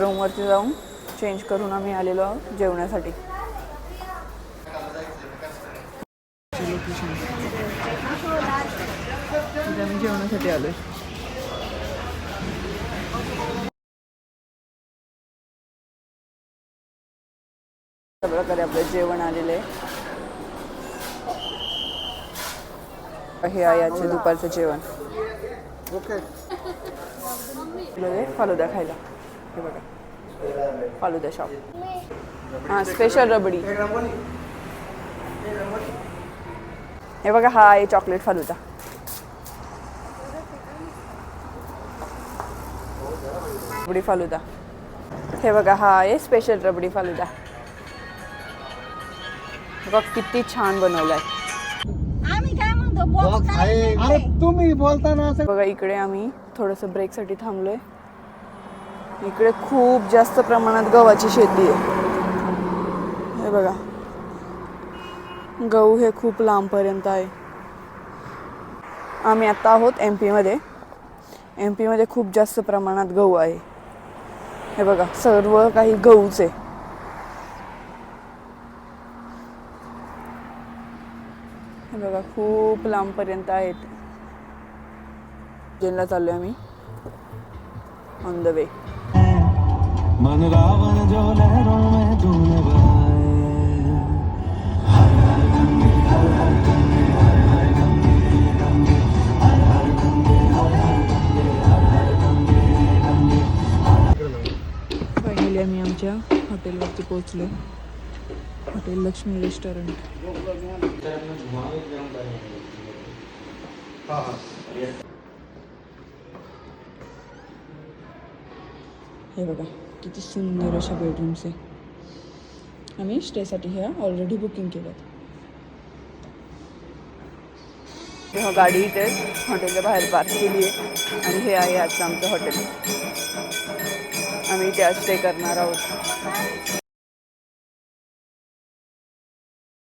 रूमवरती जाऊन चेंज करून आम्ही आलेलो आहोत जेवण्यासाठी. आम्ही जेवणासाठी आलोय. प्रकारे आपलं जेवण आलेलं आहे. हे आहे आजचे दुपारचं जेवण. फालुदा खायला. हे बघा फालुदा शॉप. हां स्पेशल रबडी. हे बघा हा आहे चॉकलेट फालुदा. रबडी फालुदा. हे बघा हा आहे स्पेशल रबडी फालुदा. बघा किती छान बनवलाय. अरे तुम्ही बोलताना असं बघा इकडे आम्ही थोडंसं ब्रेकसाठी थांबलोय. इकडे खूप जास्त प्रमाणात गव्हाची शेती आहे. हे बघा गहू हे खूप लांबपर्यंत आहे. आम्ही आता आहोत MP मध्ये. MP मध्ये खूप जास्त प्रमाणात गहू आहे. हे बघा सर्व काही गहूच आहे. हे बघा खूप लांबपर्यंत आहेत. जेनला चाललोय आम्ही ऑन द वे. मन रावण जो लहरों में तूने फायनली आम्ही आमच्या हॉटेलवरती पोहोचलो. Hotel Lakshmi restaurant. हे बघा किती सुंदर अशा बेडरूम्स आहे. आम्ही स्टेसाठी ह्या ऑलरेडी बुकिंग केलं. तेव्हा गाडी इथे हॉटेलच्या बाहेर पार्क केली आहे आणि हे आहे आजचं आमचं हॉटेल. आम्ही इथे आज स्टे करणार आहोत.